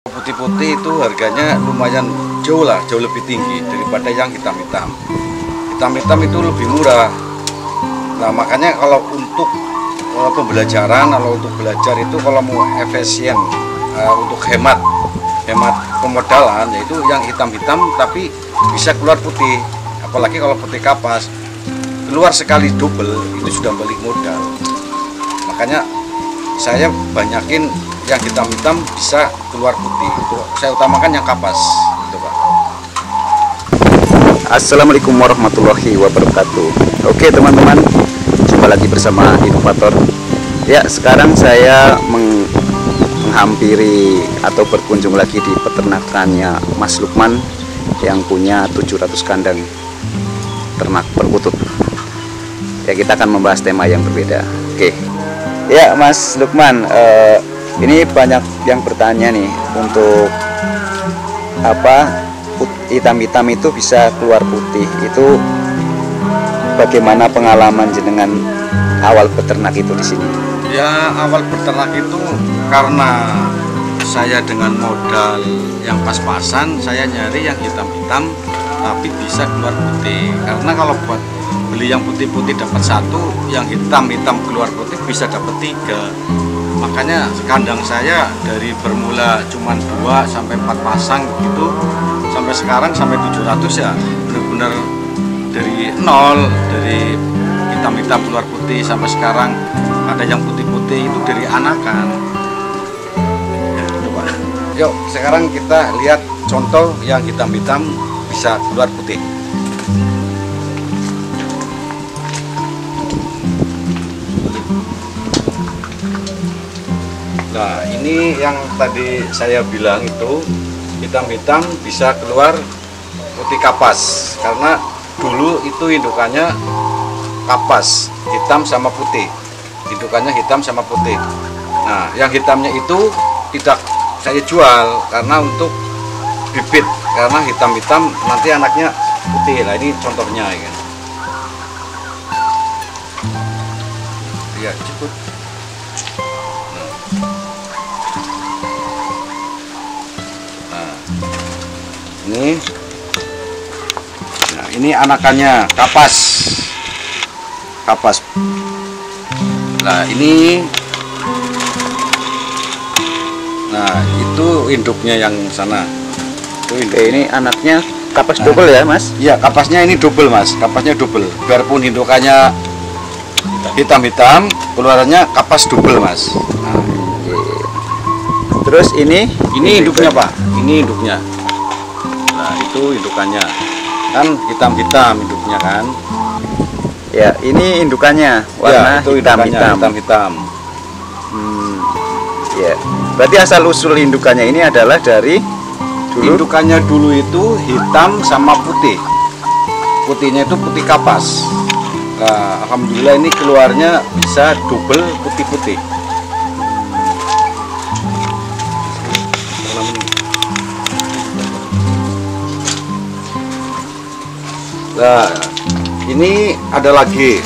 Putih-putih itu harganya lumayan jauh lebih tinggi daripada yang hitam-hitam. Hitam-hitam itu lebih murah. Nah makanya kalau untuk pembelajaran, kalau untuk belajar itu kalau mau efisien, untuk hemat pemodalan, yaitu yang hitam-hitam tapi bisa keluar putih. Apalagi kalau putih kapas, keluar sekali double itu sudah balik modal. Makanya saya banyakin yang hitam-hitam bisa keluar putih. Itu saya utamakan yang kapas, gitu, Pak. Assalamualaikum warahmatullahi wabarakatuh. Oke teman-teman, jumpa lagi bersama inovator. Ya, sekarang saya menghampiri atau berkunjung lagi di peternakannya Mas Lukman yang punya 700 kandang ternak perkutut. Ya, kita akan membahas tema yang berbeda. Oke. Ya, Mas Lukman, ini banyak yang bertanya nih, untuk apa hitam-hitam itu bisa keluar putih, itu bagaimana pengalaman jenengan awal beternak itu di sini? Ya, awal beternak itu karena saya dengan modal yang pas-pasan, saya nyari yang hitam-hitam tapi bisa keluar putih. Karena kalau buat beli yang putih-putih dapat satu, yang hitam-hitam keluar putih bisa dapat 3. Makanya kandang saya dari bermula cuma 2 sampai 4 pasang gitu, sampai sekarang sampai 700 ya, benar-benar dari nol, dari hitam-hitam keluar putih sampai sekarang ada yang putih-putih itu dari anakan. Ya, coba. Yuk, sekarang kita lihat contoh yang hitam-hitam bisa keluar putih. Nah, ini yang tadi saya bilang itu hitam-hitam bisa keluar putih kapas, karena dulu itu indukannya kapas, hitam sama putih. Indukannya hitam sama putih. Nah, yang hitamnya itu tidak saya jual karena untuk bibit, karena hitam-hitam nanti anaknya putih. Nah, ini contohnya ya. Iya, cukup. Nah, ini anakannya kapas. Nah, ini, nah itu induknya yang sana. Itu induknya. Ini anaknya kapas double ya, Mas? Iya, kapasnya ini double, Mas. Kapasnya double. Biarpun indukannya hitam-hitam, keluarannya kapas double, Mas. Nah, terus ini induknya, Pak. Ini induknya. Nah, itu indukannya. Kan hitam-hitam induknya kan. Ya, ini indukannya warna ya, itu hitam-hitam. Ya. Berarti asal usul indukannya ini adalah dari dulu. Indukannya dulu itu hitam sama putih. Putihnya itu putih kapas. Nah, alhamdulillah ini keluarnya bisa double putih-putih. Nah, ini ada lagi.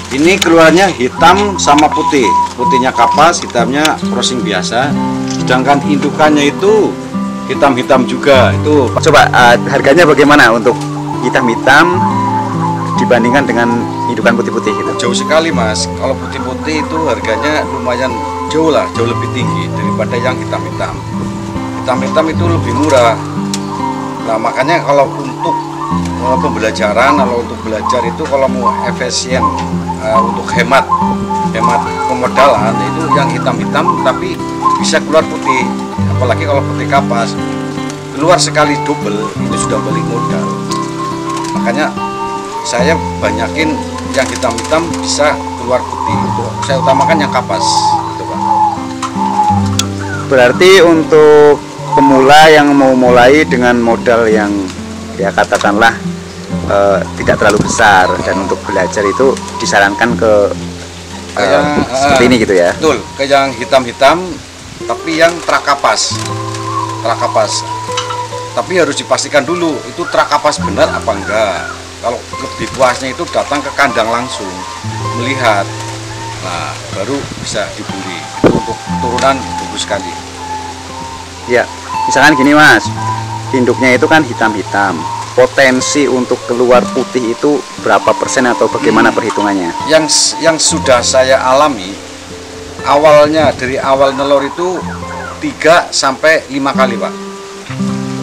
Ini keluarnya hitam sama putih. Putihnya kapas, hitamnya crossing biasa. Sedangkan indukannya itu hitam-hitam juga. Itu coba harganya bagaimana untuk hitam-hitam dibandingkan dengan indukan putih-putih itu? Jauh sekali, Mas. Kalau putih-putih itu harganya lumayan jauh lebih tinggi daripada yang hitam-hitam. Hitam-hitam itu lebih murah. Nah makanya kalau untuk pembelajaran, kalau untuk belajar itu kalau mau efisien, untuk hemat pemodalan, itu yang hitam-hitam tapi bisa keluar putih. Apalagi kalau putih kapas, keluar sekali double itu sudah balik modal. Makanya saya banyakin yang hitam-hitam bisa keluar putih. Itu saya utamakan yang kapas, gitu, Pak. Berarti untuk pemula yang mau mulai dengan modal yang ya katakanlah tidak terlalu besar, dan untuk belajar itu disarankan ke seperti ini gitu ya? Betul, ke yang hitam-hitam tapi yang trakapas. Tapi harus dipastikan dulu itu trakapas benar apa enggak. Kalau lebih puasnya itu datang ke kandang langsung melihat, nah baru bisa dibeli. Itu untuk turunan bagus sekali. Ya, misalkan gini Mas, induknya itu kan hitam-hitam. Potensi untuk keluar putih itu berapa persen atau bagaimana perhitungannya? Yang sudah saya alami, awalnya dari awal nelor itu 3 sampai 5 kali Pak.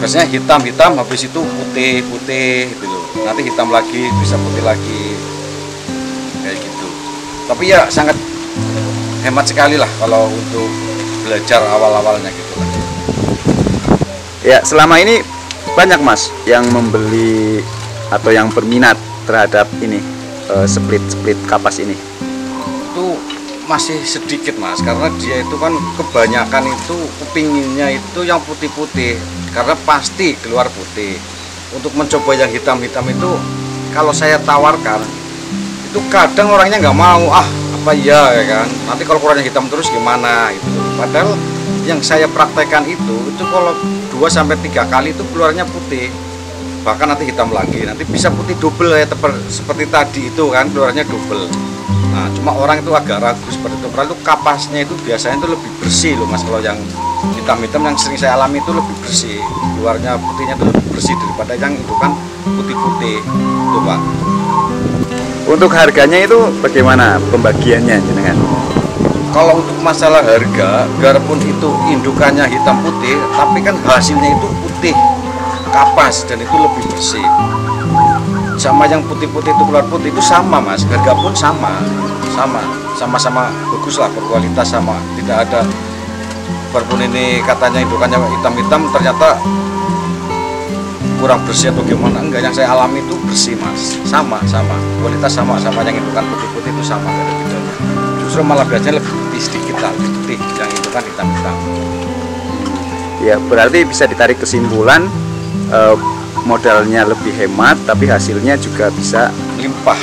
Biasanya hitam-hitam, habis itu putih-putih gitu. Nanti hitam lagi, bisa putih lagi, kayak gitu. Tapi ya sangat hemat sekali lah kalau untuk belajar awal-awalnya gitu lah. Ya, selama ini banyak Mas yang membeli atau yang berminat terhadap ini split kapas ini. Itu masih sedikit Mas, karena dia itu kan kebanyakan itu kepinginnya itu yang putih-putih, karena pasti keluar putih. Untuk mencoba yang hitam-hitam itu, kalau saya tawarkan itu kadang orangnya nggak mau, apa ya kan, nanti kalau keluarnya hitam terus gimana gitu. Padahal yang saya praktekkan itu kalau 2-3 kali itu keluarnya putih, bahkan nanti hitam lagi, nanti bisa putih double ya, seperti tadi itu kan keluarnya double. Nah, cuma orang itu agak ragu seperti itu. Padahal itu kapasnya itu biasanya itu lebih bersih loh Mas. Kalau yang hitam-hitam yang sering saya alami itu lebih bersih, luarnya putihnya itu lebih bersih daripada yang itu kan putih-putih itu Pak. Untuk harganya itu bagaimana pembagiannya jenengan? Kalau untuk masalah harga, biarpun itu indukannya hitam putih, tapi kan hasilnya itu putih kapas dan itu lebih bersih. Sama yang putih-putih itu keluar putih itu sama Mas, harga pun sama-sama bagus lah, berkualitas sama, tidak ada. Biarpun ini katanya indukannya hitam-hitam, ternyata kurang bersih atau gimana, enggak, yang saya alami itu bersih Mas, sama kualitas sama yang indukan putih-putih itu sama, nggak ada bedanya. Justru malah biasanya lebih putih sedikit lah, lebih putih yang indukan hitam-hitam. Ya, berarti bisa ditarik kesimpulan modalnya lebih hemat, tapi hasilnya juga bisa melimpah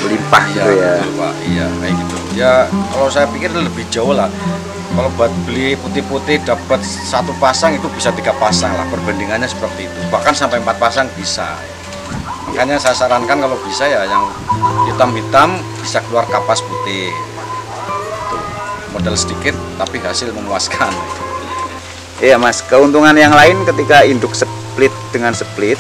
gitu ya. Betul, Pak. Iya, kayak gitu. Ya, kalau saya pikir lebih jauh lah. Kalau buat beli putih-putih dapat 1 pasang itu bisa 3 pasang lah, perbandingannya seperti itu. Bahkan sampai 4 pasang bisa. Makanya saya sarankan kalau bisa ya yang hitam-hitam bisa keluar kapas putih. Tuh, modal sedikit tapi hasil memuaskan. Iya Mas, keuntungan yang lain ketika induk split dengan split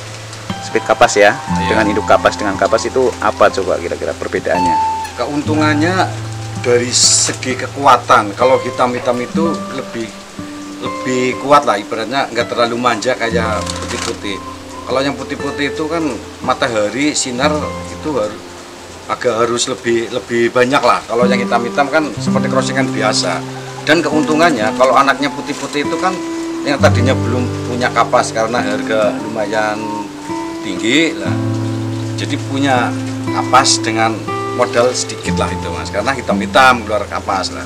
kapas ya, dengan induk kapas dengan kapas itu apa coba kira-kira perbedaannya? Keuntungannya dari segi kekuatan, kalau hitam-hitam itu lebih kuat lah, ibaratnya nggak terlalu manja kayak putih-putih. Kalau yang putih-putih itu kan matahari sinar itu harus lebih banyak lah. Kalau yang hitam-hitam kan seperti crossingan biasa. Dan keuntungannya kalau anaknya putih-putih itu kan yang tadinya belum punya kapas karena harga lumayan tinggi lah, jadi punya kapas dengan modal sedikit lah itu Mas, karena hitam-hitam keluar kapas lah.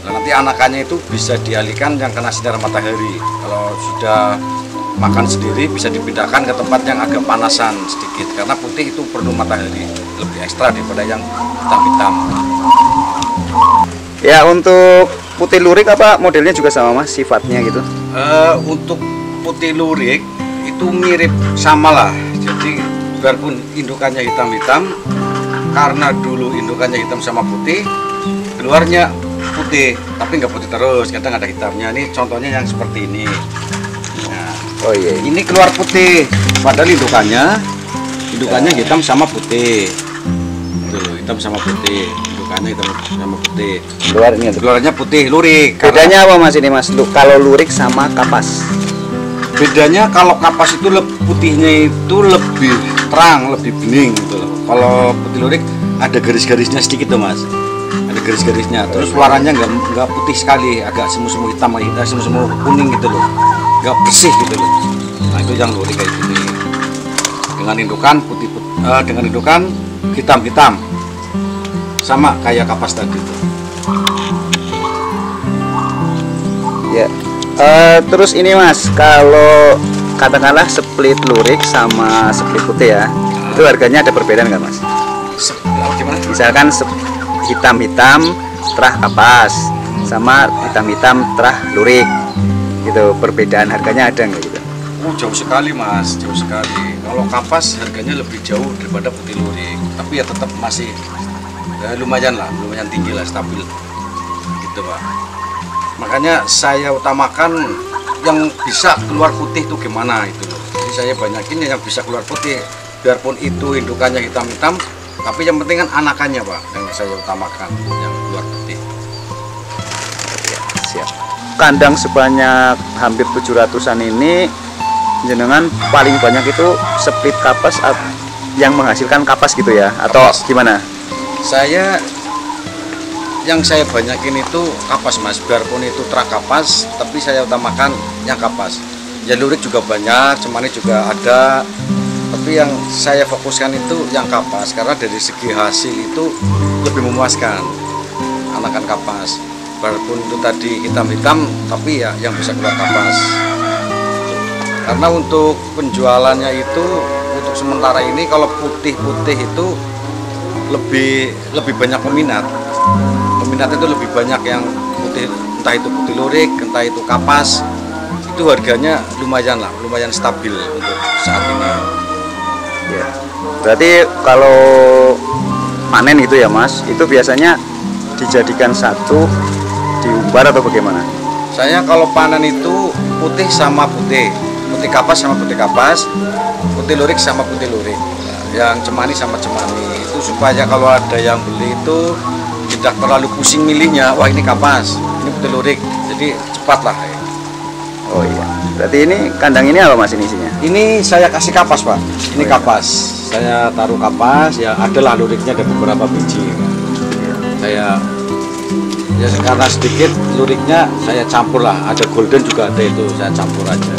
Nah, nanti anakannya itu bisa dialihkan yang kena sinar matahari. Kalau sudah makan sendiri bisa dipindahkan ke tempat yang agak panasan sedikit, karena putih itu perlu matahari lebih ekstra daripada yang hitam-hitam. Ya, untuk putih lurik apa modelnya juga sama Mas sifatnya gitu? Untuk putih lurik itu mirip sama lah. Jadi biarpun indukannya hitam-hitam, karena dulu indukannya hitam sama putih, keluarnya putih, tapi nggak putih terus, kadang ada hitamnya. Ini contohnya yang seperti ini. Nah, oh iya, ini keluar putih, padahal indukannya hitam sama putih. Tuh, hitam sama putih, indukannya hitam sama putih. Keluarnya putih lurik. Bedanya apa Mas ini Mas? Kalau lurik sama kapas? Bedanya kalau kapas itu putihnya itu lebih terang, lebih bening gitu loh. Kalau putih lurik ada garis-garisnya sedikit tuh Mas, ada garis-garisnya. Terus warnanya nggak putih sekali, agak semu-semu hitam, semu-semu kuning gitu loh, nggak bersih gitu loh. Nah itu yang lurik kayak gini. Dengan indukan dengan indukan hitam-hitam, sama kayak kapas tadi tuh. Ya. Terus ini Mas, kalau katakanlah split lurik sama split putih ya, itu harganya ada perbedaan nggak Mas? Gimana? Misalkan hitam-hitam terah kapas sama hitam-hitam terah lurik, gitu, perbedaan harganya ada nggak gitu? Jauh sekali Mas, jauh sekali. Kalau kapas harganya lebih jauh daripada putih lurik, tapi ya tetap masih ya, lumayan tinggi lah, stabil gitu Pak. Makanya saya utamakan yang bisa keluar putih itu gimana itu loh. Jadi saya banyakin yang bisa keluar putih, biarpun itu indukannya hitam-hitam, tapi yang penting kan anakannya Pak yang saya utamakan yang keluar putih. Ya, siap. Kandang sebanyak hampir 700-an ini jenengan paling banyak itu split kapas yang menghasilkan kapas gitu ya, atau Kapas. gimana? Yang saya banyakin itu kapas Mas, biarpun itu trak kapas, tapi saya utamakan yang kapas. Ya lurik juga banyak, cemani juga ada, tapi yang saya fokuskan itu yang kapas karena dari segi hasil itu lebih memuaskan. Anakan kapas, biarpun itu tadi hitam-hitam, tapi ya yang bisa keluar kapas. Karena untuk penjualannya itu untuk sementara ini kalau putih-putih itu lebih banyak peminat. Peminat itu lebih banyak yang putih, entah itu putih lurik, entah itu kapas. Itu harganya lumayan stabil untuk saat ini. Ya. Berarti kalau panen itu ya Mas, itu biasanya dijadikan satu diumbar atau bagaimana? Saya kalau panen itu putih sama putih kapas sama putih kapas, putih lurik sama putih lurik, yang cemani sama cemani. Itu supaya kalau ada yang beli itu tidak terlalu pusing milihnya, wah ini kapas, ini putih lurik, jadi cepat lah. Oh iya, berarti ini kandang ini apa Mas ini isinya? Ini saya kasih kapas Pak, ini kapas, saya taruh kapas, ya adalah luriknya ada beberapa biji. Saya ya karena sedikit luriknya saya campur lah, ada golden juga ada itu, saya campur aja.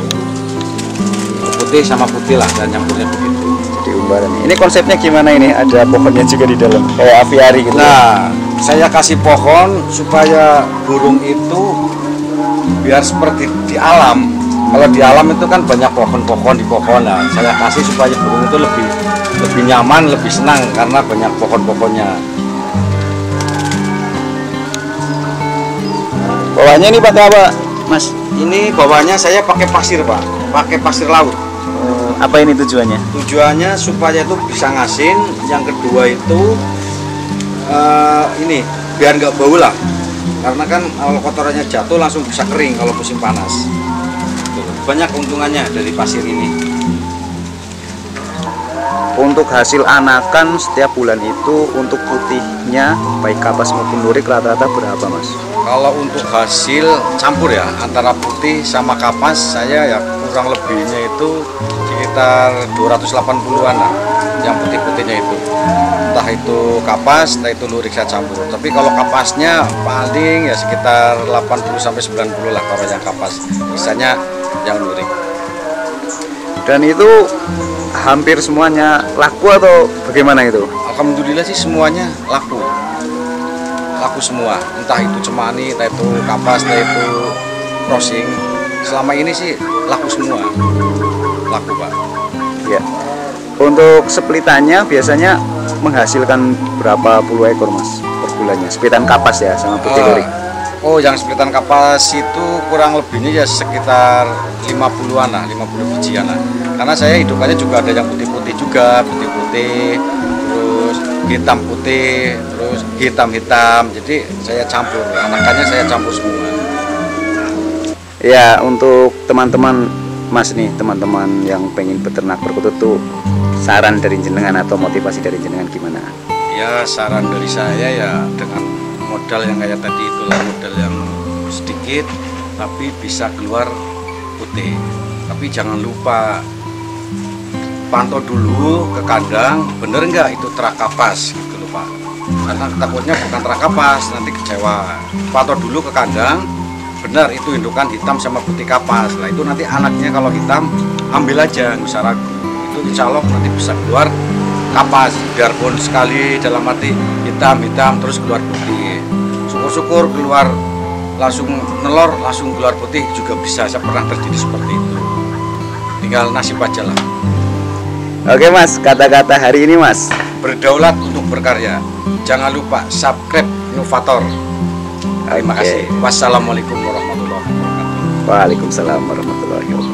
Putih sama putih lah, dan campurnya begitu. Jadi umbaran. Ini konsepnya gimana ini? Ada pohonnya juga di dalam, kayak aviari gitu. Nah, saya kasih pohon supaya burung itu biar seperti di alam. Kalau di alam itu kan banyak pohon-pohon di pohon. Nah, saya kasih supaya burung itu lebih nyaman, lebih senang karena banyak pohon-pohonnya. Bawahnya ini pakai apa, Mas? Ini bawahnya saya pakai pasir Pak, pakai pasir laut. Apa ini tujuannya? Tujuannya supaya itu bisa ngasin. Yang kedua itu ini biar nggak bau lah. Karena kan kalau kotorannya jatuh langsung bisa kering kalau musim panas. Banyak keuntungannya dari pasir ini. Untuk hasil anakan setiap bulan itu untuk putihnya baik kapas maupun lurik rata-rata berapa Mas? Kalau untuk hasil campur ya antara putih sama kapas saya ya kurang lebihnya itu sekitar 280-an lah yang putih-putihnya itu. Entah itu kapas, entah itu lurik saya campur. Tapi kalau kapasnya paling ya sekitar 80-90 lah kalau yang kapas. Sisanya yang lurik. Dan itu hampir semuanya laku atau bagaimana itu? Alhamdulillah sih semuanya laku semua, entah itu cemani, entah itu kapas, entah itu crossing. Selama ini sih laku semua, laku Pak. Ya. Untuk splitannya biasanya menghasilkan berapa puluh ekor Mas per bulannya? Splitan kapas ya sama putih lurik. Oh, yang splitan kapas itu kurang lebihnya ya sekitar 50-an lah, 50 bijian lah. Karena saya hidupannya juga ada yang putih-putih juga, putih-putih, terus hitam putih, terus hitam-hitam. Jadi saya campur, anakannya saya campur semua. Ya, untuk teman-teman Mas nih, teman-teman yang pengen beternak perkutut tuh saran dari jenengan atau motivasi dari jenengan gimana? Ya, saran dari saya ya dengan modal yang kayak tadi itulah, modal yang sedikit tapi bisa keluar putih. Tapi jangan lupa pantau dulu ke kandang, bener nggak itu terak kapas gitu loh Pak. Karena takutnya bukan terak kapas, nanti kecewa. Pantau dulu ke kandang, benar itu indukan hitam sama putih kapas. Nah itu nanti anaknya kalau hitam ambil aja, nggak usah ragu. Itu insya Allah nanti bisa keluar kapas, biarpun sekali dalam arti hitam terus keluar putih. Syukur-syukur keluar langsung nelor langsung keluar putih juga bisa. Saya pernah terjadi seperti itu. Tinggal nasib aja lah. Oke Mas, kata-kata hari ini Mas. Berdaulat untuk berkarya. Jangan lupa subscribe Inovator. Terima kasih. Wassalamualaikum warahmatullahi wabarakatuh. Waalaikumsalam warahmatullahi wabarakatuh.